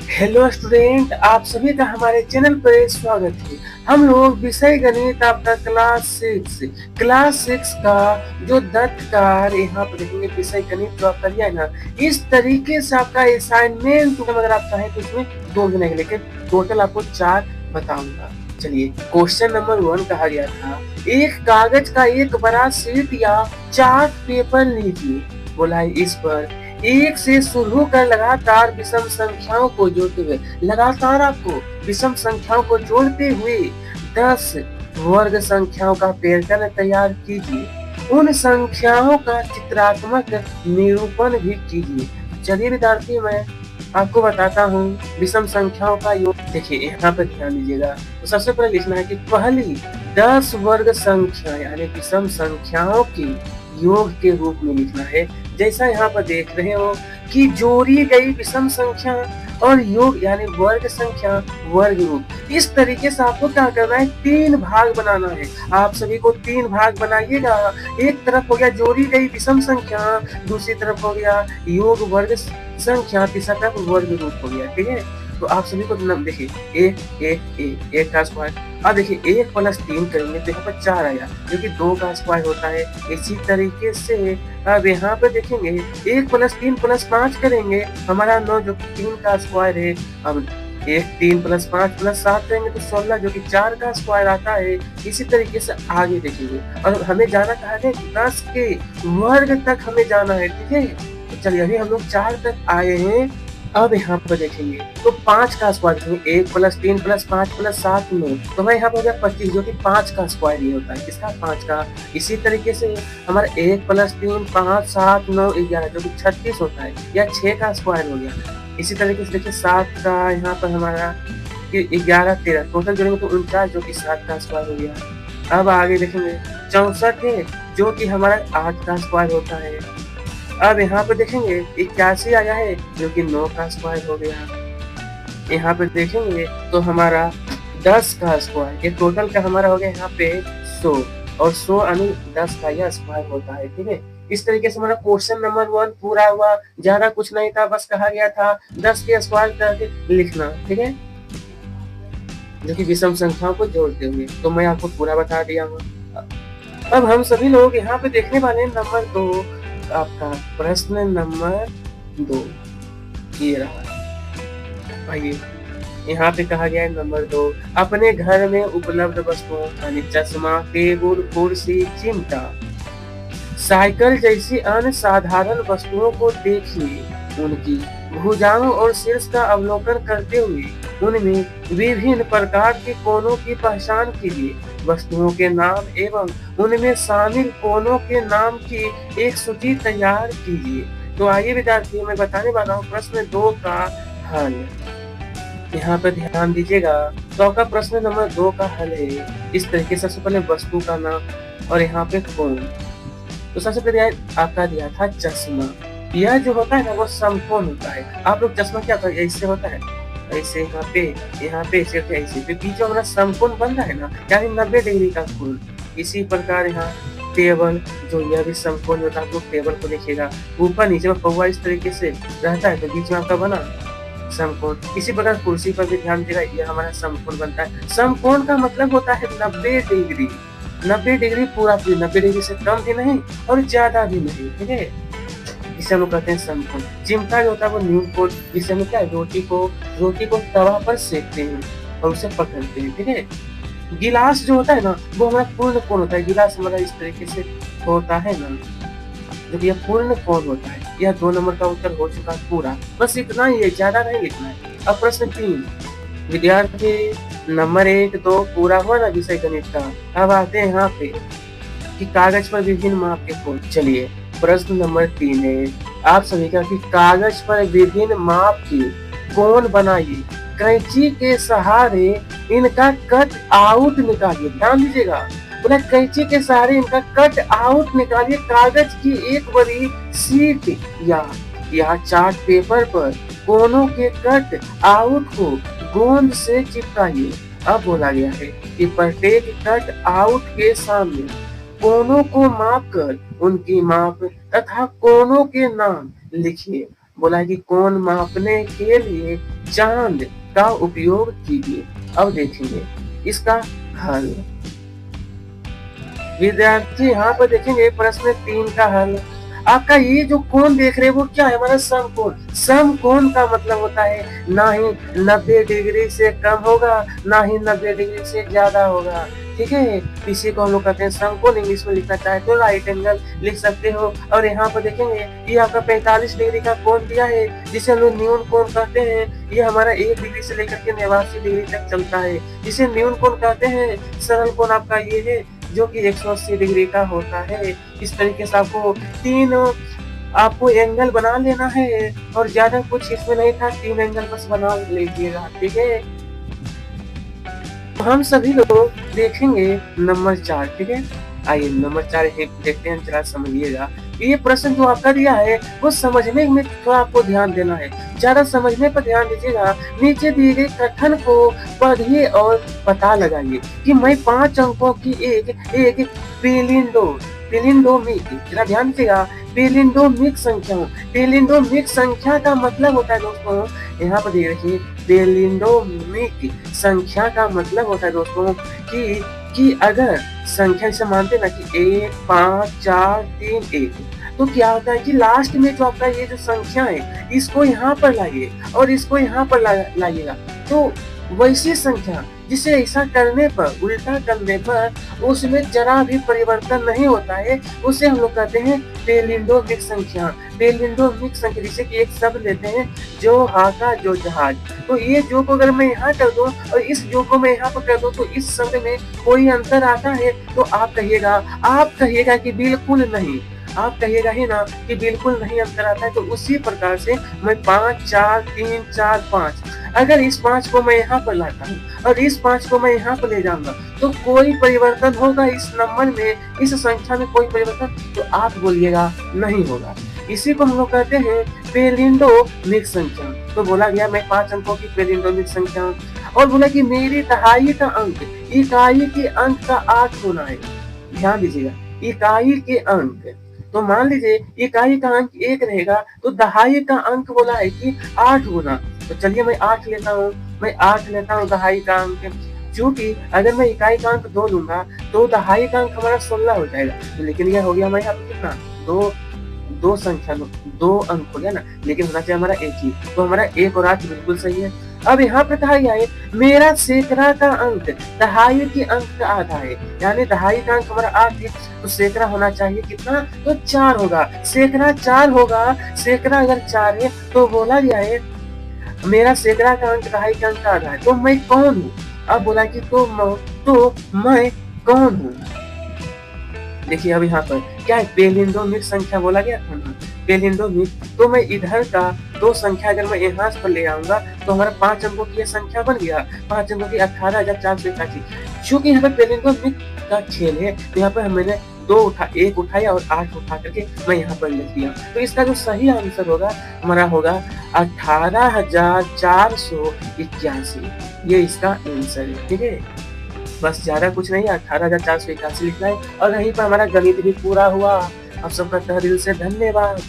Hello student, आप सभी का हमारे चैनल पर स्वागत है। हम लोग विषय गणित आपका क्लास सिक्स का जो दत्त कार्य यहाँ पर देखेंगे। विषय गणित जो आपका लिया है ना, इस तरीके से आपका असाइनमेंट अगर आप चाहें तो इसमें 2 दिन लेकिन टोटल आपको 4 बताऊंगा। चलिए, क्वेश्चन नंबर 1 कहा गया था, एक कागज का एक बड़ा शीट या चार्ट पेपर लीजिए। बोला है इस पर एक से शुरू कर लगातार विषम संख्याओं को जोड़ते हुए, लगातार आपको विषम संख्याओं को जोड़ते हुए 10 वर्ग संख्याओं का पैटर्न तैयार कीजिए। उन संख्याओं का चित्रात्मक निरूपण भी कीजिए। चलिए विद्यार्थी, मैं आपको बताता हूँ विषम संख्याओं का योग। देखिए यहाँ पर ध्यान दीजिएगा, तो सबसे पहले लिखना है कि पहली 10 वर्ग संख्या यानी विषम संख्याओं की योग के रूप में लिखना है। जैसा यहाँ पर देख रहे हो कि जोड़ी गई विषम संख्या और योग यानी वर्ग संख्या वर्ग रूप। इस तरीके से आपको क्या करना है, 3 भाग बनाना है। आप सभी को 3 भाग बनाइएगा। एक तरफ हो गया जोड़ी गई विषम संख्या, दूसरी तरफ हो गया योग वर्ग संख्या, तीसरा तरफ वर्ग रूप हो गया। ठीक है, तो आप सभी को देखिए एक का स्क्वायर। अब देखिए 1 + 3 करेंगे तो यहाँ पर 4 आया, जो कि 2 का स्क्वायर होता है। इसी तरीके से अब यहाँ पे देखेंगे 1 + 3 + 5 करेंगे, हमारा 9 जो कि 3 का स्क्वायर है। अब 1 3 + 5 + 7 करेंगे तो 16 जो कि 4 का स्क्वायर आता है। इसी तरीके से आगे देखेंगे और हमें जाना कहा है 10 के वर्ग तक हमें जाना है। ठीक है, तो चलिए अभी हम लोग 4 तक आए हैं। अब यहाँ पर देखेंगे तो 5 का स्क्वायर देखेंगे, 1 + 3 + 5 + 7 9, तो हमारे यहाँ पर हो गया 25, जो कि 5 का स्क्वायर ये होता है। किसका? 5 का। इसी तरीके से हमारा 1 + 3 5 7 9 11, जो कि 36 होता है, या 6 का स्क्वायर हो गया। इसी तरीके से देखिए 7 का यहाँ पर हमारा 11 13, टोटल जोड़ेंगे तो 49, जो कि 7 का स्क्वायर हो गया। अब आगे देखेंगे 64 है, जो कि हमारा 8 का स्क्वायर होता है। अब यहाँ पे देखेंगे 81 आया है, जो कि 9 का स्क्वायर हो गया। यहाँ पे देखेंगे तो हमारा 10 का स्क्वायर, ये टोटल का हमारा हो गया यहाँ पे 100, और 100 यानी 10 का यह स्क्वायर होता है। ठीक है, इस तरीके से हमारा क्वेश्चन नंबर 1 पूरा हुआ। ज्यादा कुछ नहीं था, बस कहा गया था 10 के स्क्वायर करके लिखना। ठीक है, जो कि विषम संख्याओं को जोड़ते हुए। तो मैं आपको पूरा बता दिया हूँ। अब हम सभी लोग यहाँ पे देखने वाले हैं नंबर 2, आपका प्रश्न नंबर 2 ये रहा। आइए, यहाँ पे कहा गया है नंबर 2, अपने घर में उपलब्ध वस्तुओं यानी चश्मा, टेबल, कुर्सी, चिमटा, साइकिल जैसी अन्य साधारण वस्तुओं को देखिए। उनकी भुजाओं और शीर्ष का अवलोकन करते हुए उनमें विभिन्न प्रकार के कोनों की पहचान कीजिए। वस्तुओं के नाम एवं उनमें शामिल कोनों के नाम की एक सूची तैयार कीजिए। तो आइए विद्यार्थी, मैं बताने वाला हूँ प्रश्न 2 का हल। यहाँ पर ध्यान दीजिएगा, तो आपका प्रश्न नंबर 2 का हल है इस तरीके से। सबसे पहले वस्तु का नाम और यहाँ पे कोण। तो सबसे पहले आपका दिया था चश्मा। यह जो होता है ना, वो समकोण होता है। आप लोग चश्मा क्या होता है, ऐसे होता है, ऐसे यहाँ पे ऐसे ऐसे पे बीच में हमारा समकोण बन रहा है ना, यानी 90 डिग्री का कोण। इसी प्रकार यहाँ टेबल, जो यह भी समकोण होता है। आप लोग टेबल को देखिएगा, ऊपर नीचे में पौवा इस तरीके से रहता है, तो बीच में आपका बना समकोण। इसी प्रकार कुर्सी पर भी ध्यान दीजिएगा, यह हमारा समकोण बनता है। समकोण का मतलब होता है 90 डिग्री। 90 डिग्री पूरा, 90 डिग्री से कम भी नहीं और ज्यादा भी नहीं। ठीक है, इसे हम लोग कहते हैं समकोण। चिमटा जो होता है वो न्यून कोण, जिससे हम क्या रोटी को तवा पर सेकते हैं और उसे पकड़ते हैं। ठीक है, गिलास जो होता है ना, वो हमारा पूर्ण कोण होता है। गिलास हमारा इस तरीके से होता है ना, जब यह पूर्ण कोण होता है। यह 2 नंबर का उत्तर हो चुका है पूरा। बस इतना ही है, ज्यादा नहीं लिखना है। अब प्रश्न 3, विद्यार्थी नंबर 1 2 पूरा हुआ ना विषय गणित का। अब आते हैं यहाँ पे कि कागज पर विभिन्न माप के कोण। चलिए, प्रश्न नंबर 3 है आप सभी का कि कागज पर विभिन्न माप के कोण बनाइए। कैंची के सहारे इनका कट आउट निकालिए। ध्यान दीजिएगा, बोला कैंची के सहारे इनका कट आउट निकालिए। कागज की एक बड़ी शीट या चार्ट पेपर पर कोनों के कट आउट को गोंद से चिपकाइए। अब बोला गया है कि प्रत्येक कट आउट के सामने कोनों को मापकर उनकी माप तथा कोनों के नाम लिखिए। बोला है कि कोण मापने के लिए चांद का उपयोग कीजिए। अब देखेंगे इसका हल। विद्यार्थी यहाँ पर देखेंगे प्रश्न 3 का हल। आपका ये जो कोण देख रहे हैं वो क्या है, हमारा समकोण। समकोण का मतलब होता है ना ही 90 डिग्री से कम होगा, ना ही 90 डिग्री से ज्यादा होगा। ठीक है, इसी को हम लोग कहते हैं समकोण। इंग्लिश में लिखना चाहे तो राइट एंगल लिख सकते हो। और यहाँ पर देखेंगे ये आपका 45 डिग्री का कोण दिया है, जिसे हम लोग न्यून कोण कहते हैं। ये हमारा 1 डिग्री से लेकर के 89 डिग्री तक चलता है, जिसे न्यून कोण कहते हैं। सरल कोण आपका ये है जो कि 180 डिग्री का होता है। इस तरीके से आपको एंगल बना लेना है, और ज्यादा कुछ इसमें नहीं था, 3 एंगल बस बना लीजिएगा। ठीक है, हम सभी लोग देखेंगे नंबर 4। ठीक है, आइए नंबर 4 देखते हैं, जरा समझिएगा। ये प्रश्न जो आपका दिया है वो समझने में थोड़ा आपको ध्यान देना है, ज्यादा समझने पर ध्यान दीजिएगा। नीचे दिए गए कथन को पढ़िए और पता लगाइए कि मैं 5 अंकों की एक पिलिंडोमिक, जरा ध्यान दीजिएगा, पिलिंडोमिक संख्या हूँ। पिलिंडोमिक संख्या का मतलब होता है दोस्तों, यहाँ पर देख रखिए, पिलिंडोमिक संख्या का मतलब होता है दोस्तों कि अगर संख्या से मानते ना कि 1 5 4 3 1, तो क्या होता है कि लास्ट में जो आपका ये जो संख्या है इसको यहाँ पर लाइए और इसको यहाँ पर लाइएगा, तो वैसी संख्या जिसे ऐसा करने पर, उल्टा करने पर उसमें जरा भी परिवर्तन नहीं होता है, उसे हम लोग कहते हैं पेलिंडोमिक संख्या। पेलिंडोमिक संख्या, जैसे कि एक शब्द लेते हैं, जो हाका जो जहाज, तो ये जो को अगर मैं यहाँ कर दूं और इस जो को मैं यहाँ पर कर दूं, तो इस शब्द में कोई अंतर आता है? तो आप कहिएगा कि बिल्कुल नहीं। आप कहिएगा ही ना कि बिल्कुल नहीं अंतर आता है। तो उसी प्रकार से मैं 5 4 3 4 5, अगर इस 5 को मैं यहाँ पर लाता हूँ और इस 5 को मैं यहाँ पर ले जाऊंगा, तो कोई परिवर्तन होगा इस नंबर में, इस संख्या में कोई परिवर्तन? तो आप बोलिएगा नहीं होगा। इसी को हम लोग कहते हैं पेलिंडोमिक संख्या। तो बोला गया मैं 5 अंकों की पेलिंडोमिक संख्या, और बोला कि मेरी दहाई का अंक इकाई के अंक का 8 गुना है। ध्यान दीजिएगा, इकाई के अंक, तो मान लीजिए इकाई का अंक 1 रहेगा, तो दहाई का अंक बोला है कि 8 गुना। तो चलिए मैं 8 लेता हूँ दहाई का अंक। क्योंकि अगर मैं इकाई का अंक 2 लूंगा तो दहाई का अंक हमारा 16 हो जाएगा। तो लेकिन यह हो गया हमारे यहाँ पे कितना, दो अंक हो गया ना, लेकिन होना चाहिए हमारा 1 ही। तो हमारा 1 और 8 बिल्कुल सही है। अब यहाँ पे कहा गया है मेरा सैकड़ा का अंक दहाई के अंक का आधा है, यानी दहाई का अंक हमारा 8 है, तो सैकड़ा होना चाहिए कितना, तो 4 होगा। सैकड़ा 4 होगा। सैकड़ा अगर 4 है तो बोला गया है मेरा सैकड़ा का अंक दहाई का अंक का आधा है, तो मैं कौन हूँ? अब बोला कि तो मैं कौन हूँ? देखिए अब यहाँ पर क्या है, पेलिंडोमिक संख्या बोला गया था ना, पेलिंडोमिक। तो मैं इधर का 2 संख्या अगर मैं यहाँ पर ले आऊंगा तो हमारा 5 अंकों की संख्या बन गया, 5 अंकों की 18,481। चूंकि यहाँ पे पेलिंडोमिक का खेल है, तो यहाँ पर मैंने 1 उठाया और 8 उठा करके मैं यहाँ पर लिख दिया। तो इसका जो सही आंसर होगा हमारा होगा 18,481। ये इसका आंसर है। ठीक है, बस ज्यादा कुछ नहीं, 18,481 लिखना है, और यहीं पर हमारा गणित भी पूरा हुआ। आप सबका तहे दिल से धन्यवाद।